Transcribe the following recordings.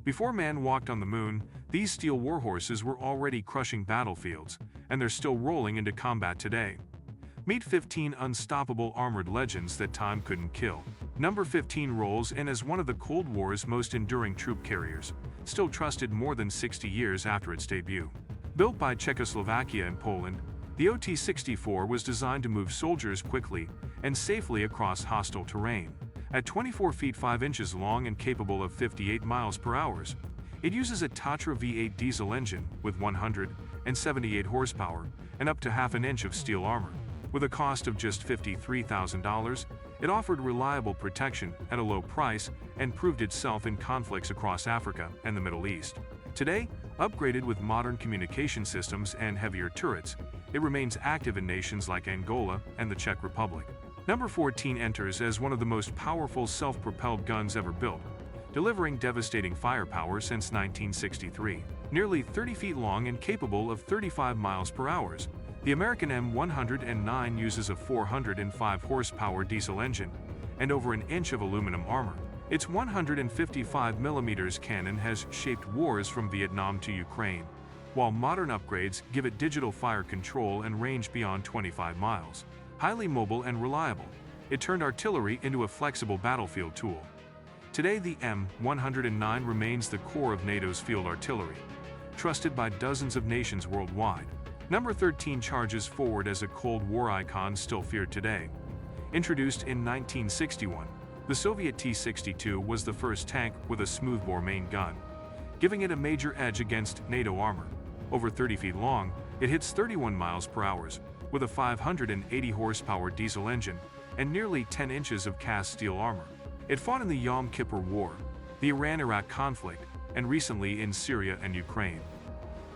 Before man walked on the moon, these steel warhorses were already crushing battlefields, and they're still rolling into combat today. Meet 15 unstoppable armored legends that time couldn't kill. Number 15 rolls in as one of the Cold War's most enduring troop carriers, still trusted more than 60 years after its debut. Built by Czechoslovakia and Poland, the OT-64 was designed to move soldiers quickly and safely across hostile terrain. At 24 feet 5 inches long and capable of 58 miles per hour, it uses a Tatra V8 diesel engine with 178 horsepower and up to half an inch of steel armor. With a cost of just $53,000, it offered reliable protection at a low price and proved itself in conflicts across Africa and the Middle East. Today, upgraded with modern communication systems and heavier turrets, it remains active in nations like Angola and the Czech Republic. Number 14 enters as one of the most powerful self-propelled guns ever built, delivering devastating firepower since 1963. Nearly 30 feet long and capable of 35 miles per hour, the American M109 uses a 405 horsepower diesel engine and over an inch of aluminum armor. Its 155mm cannon has shaped wars from Vietnam to Ukraine, while modern upgrades give it digital fire control and range beyond 25 miles. Highly mobile and reliable, it turned artillery into a flexible battlefield tool. Today, the M109 remains the core of NATO's field artillery, trusted by dozens of nations worldwide. Number 13 charges forward as a Cold War icon still feared today. Introduced in 1961, the Soviet T-62 was the first tank with a smoothbore main gun, giving it a major edge against NATO armor. Over 30 feet long, it hits 31 miles per hour, with a 580 horsepower diesel engine and nearly 10 inches of cast steel armor. It fought in the Yom Kippur War, the Iran-Iraq conflict, and recently in Syria and Ukraine.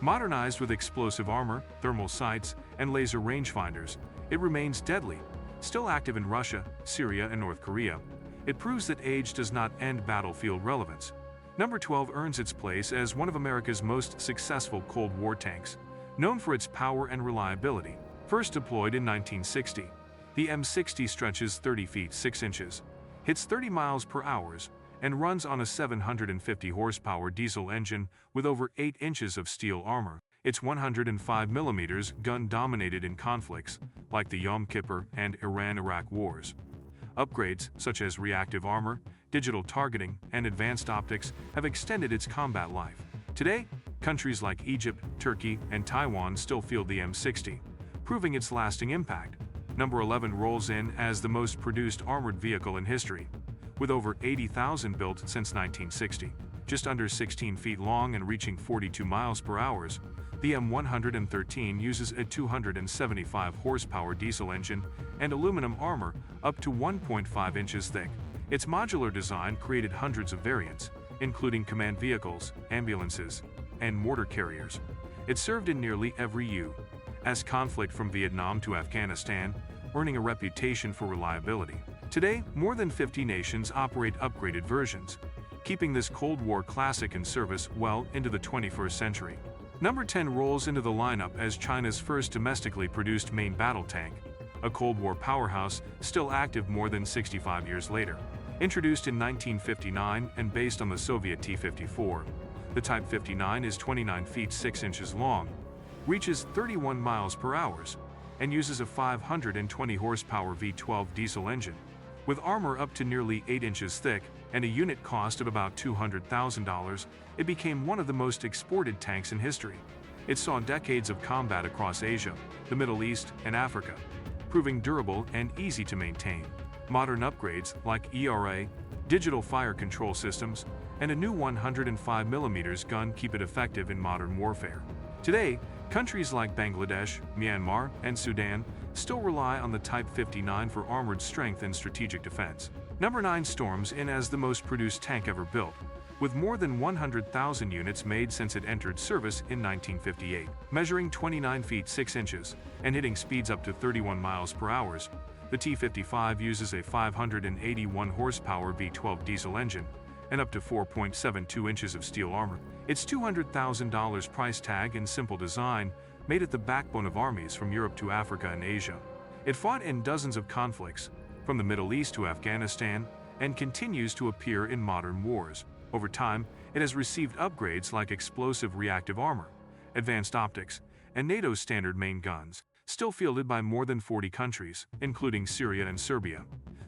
Modernized with explosive armor, thermal sights, and laser rangefinders, it remains deadly. Still active in Russia, Syria, and North Korea, it proves that age does not end battlefield relevance. Number 12 earns its place as one of America's most successful Cold War tanks, known for its power and reliability. First deployed in 1960, the M60 stretches 30 feet 6 inches, hits 30 miles per hour, and runs on a 750 horsepower diesel engine with over 8 inches of steel armor. Its 105mm gun dominated in conflicts like the Yom Kippur and Iran-Iraq wars. Upgrades such as reactive armor, digital targeting, and advanced optics have extended its combat life. Today, countries like Egypt, Turkey, and Taiwan still field the M60, proving its lasting impact. Number 11 rolls in as the most produced armored vehicle in history, with over 80,000 built since 1960. Just under 16 feet long and reaching 42 miles per hour, the M113 uses a 275 horsepower diesel engine and aluminum armor up to 1.5 inches thick. Its modular design created hundreds of variants, including command vehicles, ambulances, and mortar carriers. It served in nearly every U.S. conflict from Vietnam to Afghanistan, earning a reputation for reliability. Today, more than 50 nations operate upgraded versions, keeping this Cold War classic in service well into the 21st century. Number 10 rolls into the lineup as China's first domestically produced main battle tank, a Cold War powerhouse still active more than 65 years later. Introduced in 1959 and based on the Soviet T-54, the Type 59 is 29 feet 6 inches long, reaches 31 miles per hour, and uses a 520 horsepower V12 diesel engine. With armor up to nearly 8 inches thick and a unit cost of about $200,000, it became one of the most exported tanks in history. It saw decades of combat across Asia, the Middle East, and Africa, proving durable and easy to maintain. Modern upgrades like ERA, digital fire control systems, and a new 105mm gun keep it effective in modern warfare. Today, countries like Bangladesh, Myanmar, and Sudan still rely on the Type 59 for armored strength and strategic defense. Number 9 storms in as the most produced tank ever built, with more than 100,000 units made since it entered service in 1958. Measuring 29 feet 6 inches and hitting speeds up to 31 miles per hour, the T-55 uses a 581 horsepower V12 diesel engine and up to 4.72 inches of steel armor. Its $200,000 price tag and simple design made it the backbone of armies from Europe to Africa and Asia. It fought in dozens of conflicts, from the Middle East to Afghanistan, and continues to appear in modern wars. Over time, It has received upgrades like explosive reactive armor, advanced optics, and NATO's standard main guns, still fielded by more than 40 countries, including Syria and Serbia.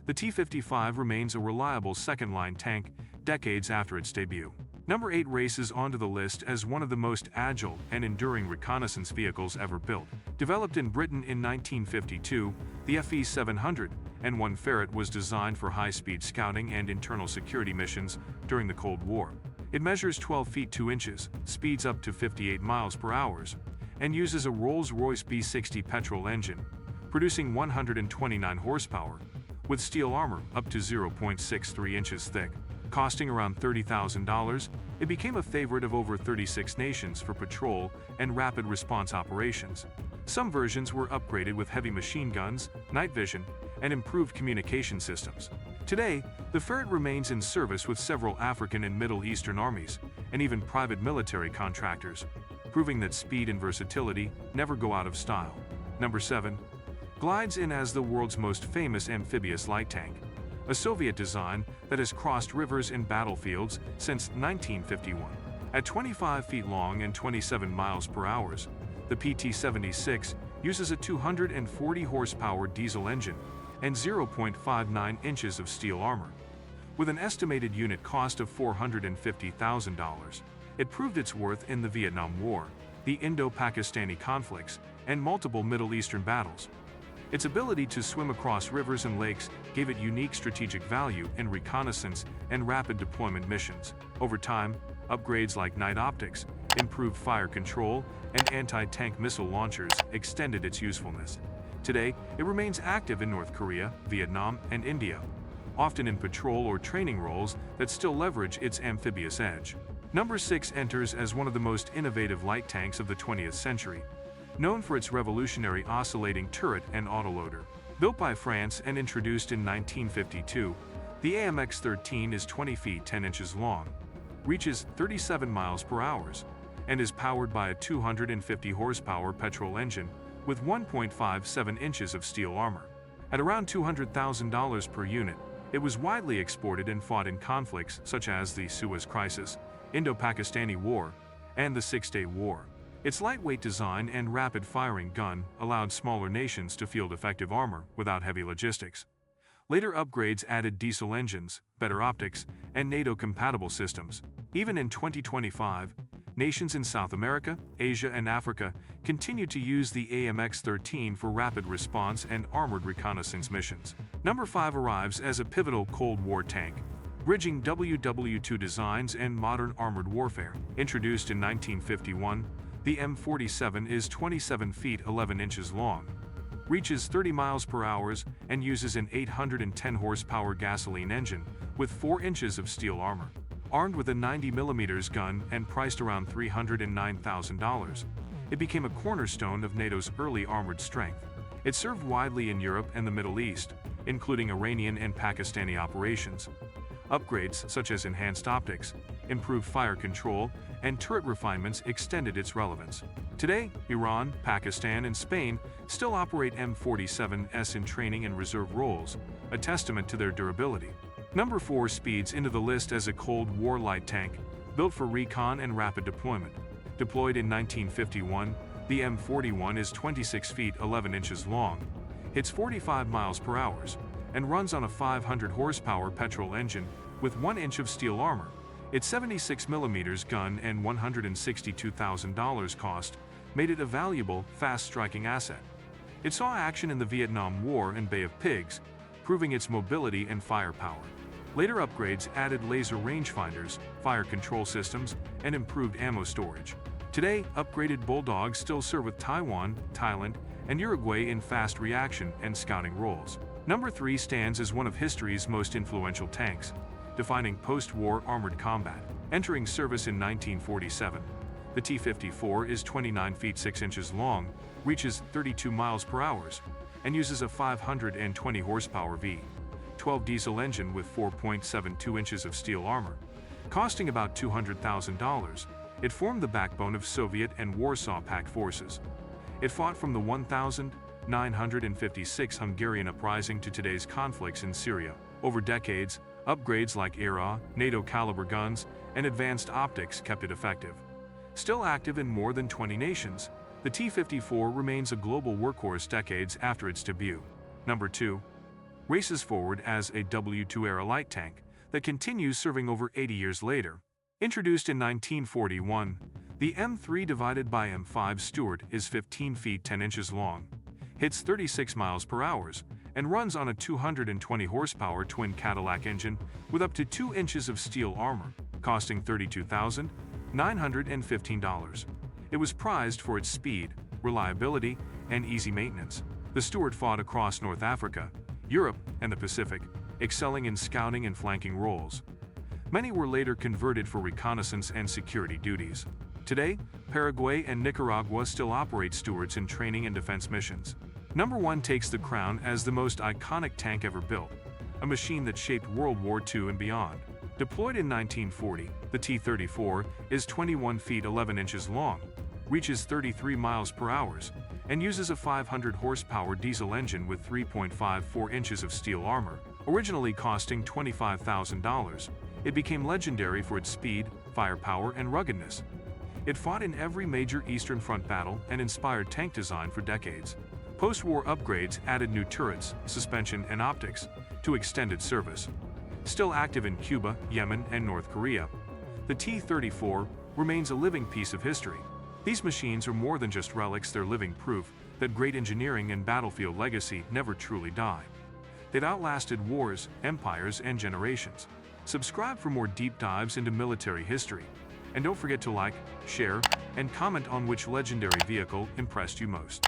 The T-55 remains a reliable second-line tank decades after its debut. Number 8 races onto the list as one of the most agile and enduring reconnaissance vehicles ever built. Developed in Britain in 1952, the FE-701 Ferret was designed for high-speed scouting and internal security missions during the Cold War. It measures 12 feet 2 inches, speeds up to 58 miles per hour, and uses a Rolls-Royce B60 petrol engine, producing 129 horsepower, with steel armor up to 0.63 inches thick. Costing around $30,000, it became a favorite of over 36 nations for patrol and rapid response operations. Some versions were upgraded with heavy machine guns, night vision, and improved communication systems. Today, the Ferret remains in service with several African and Middle Eastern armies, and even private military contractors, proving that speed and versatility never go out of style. Number 7. Glides in as the world's most famous amphibious light tank. A Soviet design that has crossed rivers and battlefields since 1951. At 25 feet long and 27 miles per hour, the PT-76 uses a 240 horsepower diesel engine and 0.59 inches of steel armor. With an estimated unit cost of $450,000, it proved its worth in the Vietnam War, the Indo-Pakistani conflicts, and multiple Middle Eastern battles. Its ability to swim across rivers and lakes gave it unique strategic value in reconnaissance and rapid deployment missions. Over time, upgrades like night optics, improved fire control, and anti-tank missile launchers extended its usefulness. Today, it remains active in North Korea, Vietnam, and India, often in patrol or training roles that still leverage its amphibious edge. Number 6 enters as one of the most innovative light tanks of the 20th century, known for its revolutionary oscillating turret and autoloader. Built by France and introduced in 1952, the AMX-13 is 20 feet 10 inches long, reaches 37 miles per hour, and is powered by a 250 horsepower petrol engine with 1.57 inches of steel armor. At around $200,000 per unit, it was widely exported and fought in conflicts such as the Suez Crisis, Indo-Pakistani War, and the Six-Day War. Its lightweight design and rapid-firing gun allowed smaller nations to field effective armor without heavy logistics. Later upgrades added diesel engines, better optics, and NATO-compatible systems. Even in 2025, nations in South America, Asia, and Africa continue to use the AMX-13 for rapid response and armored reconnaissance missions. Number 5 arrives as a pivotal Cold War tank, bridging WWII designs and modern armored warfare. Introduced in 1951, the M47 is 27 feet 11 inches long, reaches 30 miles per hour, and uses an 810 horsepower gasoline engine with 4 inches of steel armor. Armed with a 90mm gun and priced around $309,000, it became a cornerstone of NATO's early armored strength. It served widely in Europe and the Middle East, including Iranian and Pakistani operations. Upgrades such as enhanced optics, improved fire control, and turret refinements extended its relevance. Today, Iran, Pakistan, and Spain still operate M47s in training and reserve roles, a testament to their durability. Number 4 speeds into the list as a Cold War light tank, built for recon and rapid deployment. Deployed in 1951, the M41 is 26 feet 11 inches long, hits 45 miles per hour, and runs on a 500 horsepower petrol engine with 1 inch of steel armor. Its 76mm gun and $162,000 cost made it a valuable, fast-striking asset. It saw action in the Vietnam War and Bay of Pigs, proving its mobility and firepower. Later upgrades added laser rangefinders, fire control systems, and improved ammo storage. Today, upgraded Bulldogs still serve with Taiwan, Thailand, and Uruguay in fast reaction and scouting roles. Number 3 stands as one of history's most influential tanks, defining post-war armored combat. Entering service in 1947, the T-54 is 29 feet 6 inches long, reaches 32 miles per hour, and uses a 520 horsepower V12 diesel engine with 4.72 inches of steel armor. Costing about $200,000, it formed the backbone of Soviet and Warsaw Pact forces. It fought from the 1956 Hungarian uprising to today's conflicts in Syria. Over decades, upgrades like ERA, NATO-caliber guns, and advanced optics kept it effective. Still active in more than 20 nations, the T-54 remains a global workhorse decades after its debut. Number 2. Races forward as a WWII-era light tank that continues serving over 80 years later. Introduced in 1941, the M3/M5 Stuart is 15 feet 10 inches long, hits 36 miles per hour, and runs on a 220 horsepower twin Cadillac engine with up to 2 inches of steel armor, costing $32,915. It was prized for its speed, reliability, and easy maintenance. The Stuart fought across North Africa, Europe, and the Pacific, excelling in scouting and flanking roles. Many were later converted for reconnaissance and security duties. Today, Paraguay and Nicaragua still operate Stuarts in training and defense missions. Number 1 takes the crown as the most iconic tank ever built, a machine that shaped World War II and beyond. Deployed in 1940, the T-34 is 21 feet 11 inches long, reaches 33 miles per hour, and uses a 500 horsepower diesel engine with 3.54 inches of steel armor. Originally costing $25,000, it became legendary for its speed, firepower, and ruggedness. It fought in every major Eastern Front battle and inspired tank design for decades. Post-war upgrades added new turrets, suspension, and optics to extended service. Still active in Cuba, Yemen, and North Korea, the T-34 remains a living piece of history. These machines are more than just relics, they're living proof that great engineering and battlefield legacy never truly die. They've outlasted wars, empires, and generations. Subscribe for more deep dives into military history. And don't forget to like, share, and comment on which legendary vehicle impressed you most.